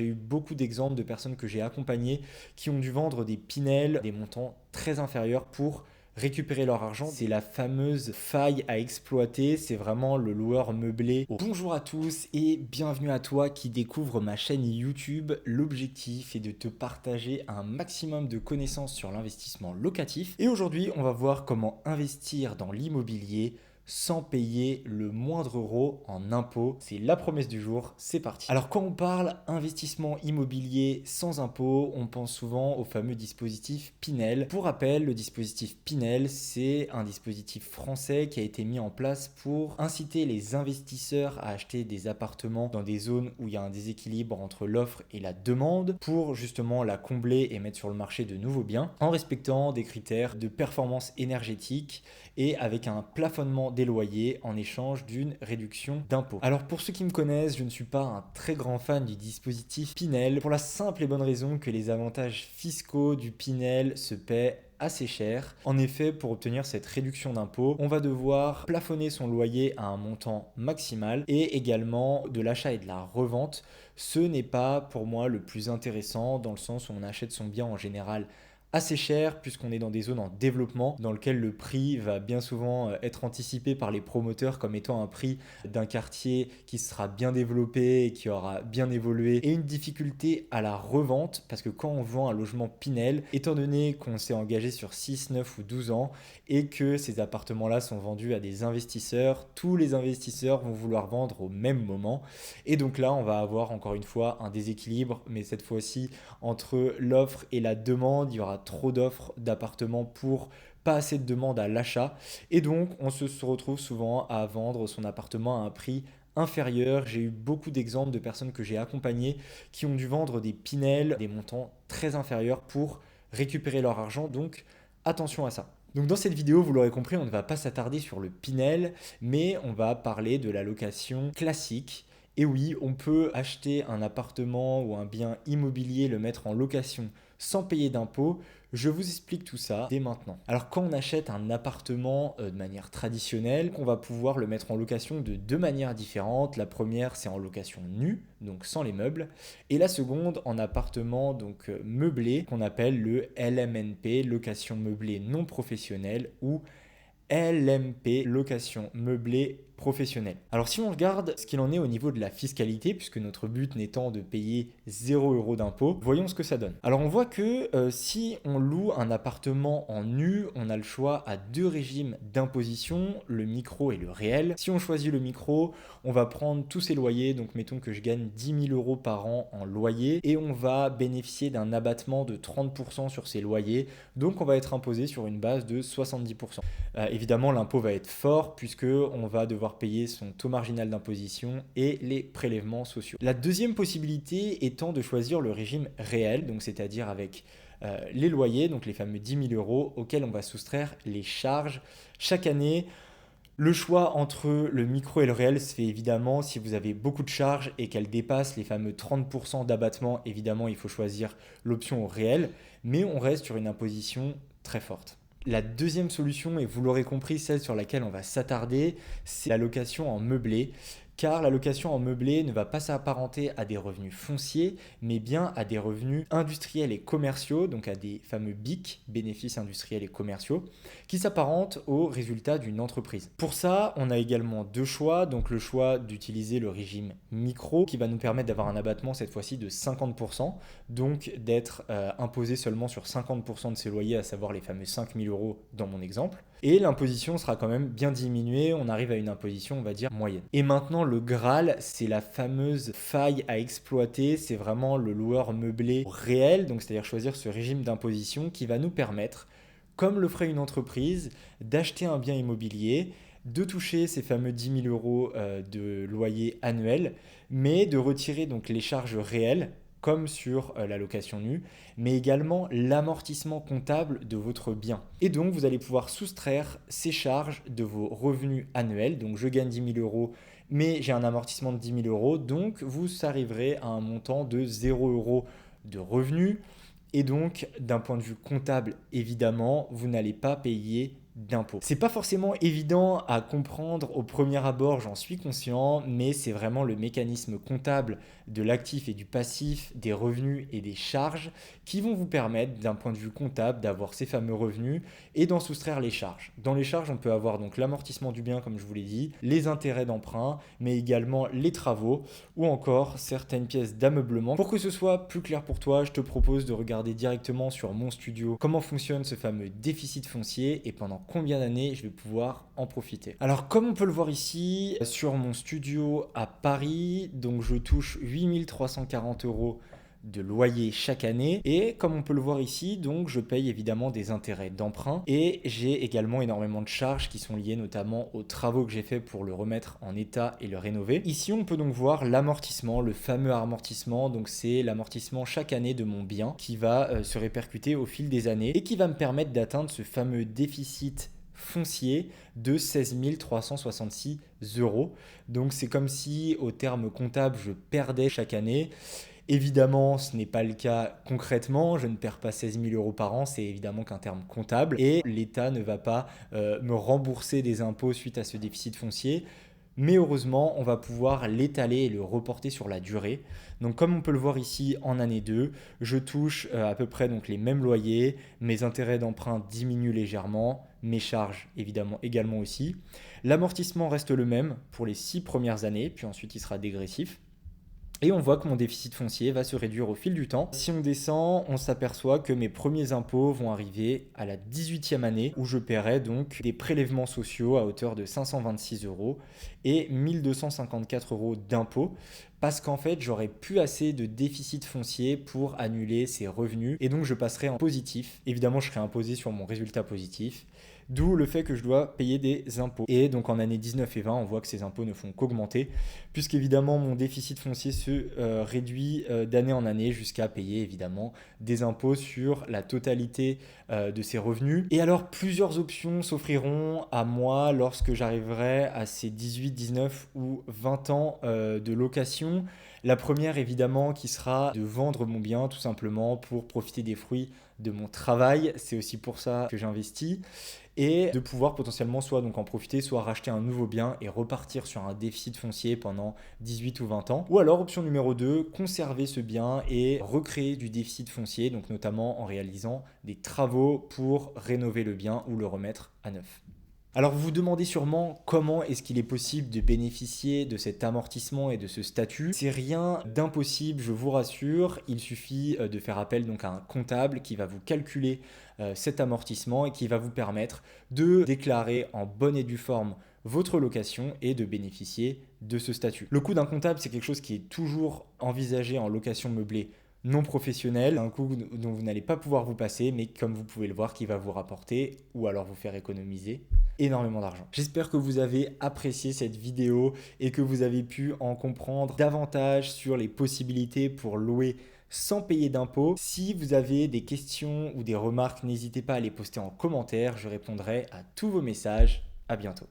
j'ai eu beaucoup d'exemples de personnes que j'ai accompagnées qui ont dû vendre des Pinel, des montants très inférieurs pour récupérer leur argent. C'est la fameuse faille à exploiter, c'est vraiment le loueur meublé. Bonjour à tous et bienvenue à toi qui découvre ma chaîne YouTube. L'objectif est de te partager un maximum de connaissances sur l'investissement locatif. Et aujourd'hui, on va voir comment investir dans l'immobilier sans payer le moindre euro en impôts. C'est la promesse du jour, c'est parti. Alors quand on parle investissement immobilier sans impôts, on pense souvent au fameux dispositif Pinel. Pour rappel, le dispositif Pinel, c'est un dispositif français qui a été mis en place pour inciter les investisseurs à acheter des appartements dans des zones où il y a un déséquilibre entre l'offre et la demande, pour justement la combler et mettre sur le marché de nouveaux biens, en respectant des critères de performance énergétique et avec un plafonnement des loyers en échange d'une réduction d'impôts. Alors pour ceux qui me connaissent, je ne suis pas un très grand fan du dispositif Pinel pour la simple et bonne raison que les avantages fiscaux du Pinel se paient assez cher. En effet, pour obtenir cette réduction d'impôt, on va devoir plafonner son loyer à un montant maximal et également de l'achat et de la revente. Ce n'est pas pour moi le plus intéressant dans le sens où on achète son bien en général assez cher puisqu'on est dans des zones en développement dans lesquelles le prix va bien souvent être anticipé par les promoteurs comme étant un prix d'un quartier qui sera bien développé et qui aura bien évolué, et une difficulté à la revente parce que quand on vend un logement Pinel, étant donné qu'on s'est engagé sur 6, 9 ou 12 ans et que ces appartements-là sont vendus à des investisseurs, tous les investisseurs vont vouloir vendre au même moment, et donc là on va avoir encore une fois un déséquilibre, mais cette fois-ci entre l'offre et la demande. Il y aura trop d'offres d'appartements pour pas assez de demandes à l'achat, et donc on se retrouve souvent à vendre son appartement à un prix inférieur. J'ai eu beaucoup d'exemples de personnes que j'ai accompagnées qui ont dû vendre des Pinel, des montants très inférieurs pour récupérer leur argent, donc attention à ça. Donc dans cette vidéo, vous l'aurez compris, on ne va pas s'attarder sur le Pinel, mais on va parler de la location classique. Et oui, on peut acheter un appartement ou un bien immobilier, le mettre en location sans payer d'impôts. Je vous explique tout ça dès maintenant. Alors quand on achète un appartement de manière traditionnelle, on va pouvoir le mettre en location de deux manières différentes. La première, c'est en location nue, donc sans les meubles, et la seconde en appartement donc meublé, qu'on appelle le LMNP, location meublée non professionnelle, ou LMP, location meublée professionnelle. Alors si on regarde ce qu'il en est au niveau de la fiscalité, puisque notre but n'étant de payer 0 € d'impôt, voyons ce que ça donne. Alors on voit que si on loue un appartement en nu, on a le choix à deux régimes d'imposition, le micro et le réel. Si on choisit le micro, on va prendre tous ses loyers, donc mettons que je gagne 10 000 € par an en loyer, et on va bénéficier d'un abattement de 30% sur ses loyers, donc on va être imposé sur une base de 70%. Évidemment, l'impôt va être fort puisque on va devoir payer son taux marginal d'imposition et les prélèvements sociaux. La deuxième possibilité étant de choisir le régime réel, donc c'est-à-dire avec les loyers, donc les fameux 10 000 € auxquels on va soustraire les charges chaque année. Le choix entre le micro et le réel se fait évidemment si vous avez beaucoup de charges et qu'elles dépassent les fameux 30% d'abattement. Évidemment, il faut choisir l'option au réel, mais on reste sur une imposition très forte. La deuxième solution, et vous l'aurez compris, celle sur laquelle on va s'attarder, c'est la location en meublé. Car la location en meublé ne va pas s'apparenter à des revenus fonciers, mais bien à des revenus industriels et commerciaux, donc à des fameux BIC, bénéfices industriels et commerciaux, qui s'apparentent aux résultats d'une entreprise. Pour ça, on a également deux choix, donc le choix d'utiliser le régime micro, qui va nous permettre d'avoir un abattement cette fois-ci de 50%, donc d'être imposé seulement sur 50% de ses loyers, à savoir les fameux 5 000 € dans mon exemple. Et l'imposition sera quand même bien diminuée, on arrive à une imposition, on va dire, moyenne. Et maintenant, le Graal, c'est la fameuse faille à exploiter, c'est vraiment le loueur meublé réel, donc c'est-à-dire choisir ce régime d'imposition qui va nous permettre, comme le ferait une entreprise, d'acheter un bien immobilier, de toucher ces fameux 10 000 € de loyer annuel, mais de retirer donc les charges réelles, comme sur la location nue, mais également l'amortissement comptable de votre bien. Et donc, vous allez pouvoir soustraire ces charges de vos revenus annuels. Donc, je gagne 10 000 €, mais j'ai un amortissement de 10 000 €. Donc, vous arriverez à un montant de 0 € de revenus. Et donc, d'un point de vue comptable, évidemment, vous n'allez pas payer d'impôt. C'est pas forcément évident à comprendre au premier abord, j'en suis conscient, mais c'est vraiment le mécanisme comptable de l'actif et du passif, des revenus et des charges qui vont vous permettre d'un point de vue comptable d'avoir ces fameux revenus et d'en soustraire les charges. Dans les charges, on peut avoir donc l'amortissement du bien comme je vous l'ai dit, les intérêts d'emprunt, mais également les travaux ou encore certaines pièces d'ameublement. Pour que ce soit plus clair pour toi, je te propose de regarder directement sur mon studio comment fonctionne ce fameux déficit foncier et pendant combien d'années je vais pouvoir en profiter. Alors comme on peut le voir ici sur mon studio à Paris, donc je touche 8340 € de loyer chaque année et comme on peut le voir ici, donc je paye évidemment des intérêts d'emprunt et j'ai également énormément de charges qui sont liées notamment aux travaux que j'ai fait pour le remettre en état et le rénover. Ici on peut donc voir l'amortissement, le fameux amortissement, donc c'est l'amortissement chaque année de mon bien qui va se répercuter au fil des années et qui va me permettre d'atteindre ce fameux déficit foncier de 16 366 €. Donc c'est comme si au terme comptable je perdais chaque année. Évidemment, ce n'est pas le cas concrètement, je ne perds pas 16 000 € par an, c'est évidemment qu'un terme comptable et l'État ne va pas me rembourser des impôts suite à ce déficit foncier. Mais heureusement, on va pouvoir l'étaler et le reporter sur la durée. Donc comme on peut le voir ici en année 2, je touche à peu près donc les mêmes loyers, mes intérêts d'emprunt diminuent légèrement, mes charges évidemment également aussi. L'amortissement reste le même pour les 6 premières années, puis ensuite il sera dégressif. Et on voit que mon déficit foncier va se réduire au fil du temps. Si on descend, on s'aperçoit que mes premiers impôts vont arriver à la 18e année où je paierai donc des prélèvements sociaux à hauteur de 526 € et 1254 € d'impôts parce qu'en fait, j'aurai plus assez de déficit foncier pour annuler ces revenus et donc je passerai en positif. Évidemment, je serai imposé sur mon résultat positif. D'où le fait que je dois payer des impôts. Et donc en année 19 et 20, on voit que ces impôts ne font qu'augmenter, puisqu'évidemment mon déficit foncier se réduit d'année en année jusqu'à payer évidemment des impôts sur la totalité de ces revenus. Et alors plusieurs options s'offriront à moi lorsque j'arriverai à ces 18, 19 ou 20 ans de location. La première évidemment qui sera de vendre mon bien tout simplement pour profiter des fruits de mon travail. C'est aussi pour ça que j'investis. Et de pouvoir potentiellement soit donc en profiter, soit racheter un nouveau bien et repartir sur un déficit foncier pendant 18 ou 20 ans. Ou alors option numéro 2, conserver ce bien et recréer du déficit foncier, donc notamment en réalisant des travaux pour rénover le bien ou le remettre à neuf. Alors vous vous demandez sûrement comment est-ce qu'il est possible de bénéficier de cet amortissement et de ce statut. C'est rien d'impossible, je vous rassure. Il suffit de faire appel donc à un comptable qui va vous calculer cet amortissement et qui va vous permettre de déclarer en bonne et due forme votre location et de bénéficier de ce statut. Le coût d'un comptable, c'est quelque chose qui est toujours envisagé en location meublée non professionnel, un coût dont vous n'allez pas pouvoir vous passer, mais comme vous pouvez le voir, qui va vous rapporter ou alors vous faire économiser énormément d'argent. J'espère que vous avez apprécié cette vidéo et que vous avez pu en comprendre davantage sur les possibilités pour louer sans payer d'impôts. Si vous avez des questions ou des remarques, n'hésitez pas à les poster en commentaire, je répondrai à tous vos messages. À bientôt.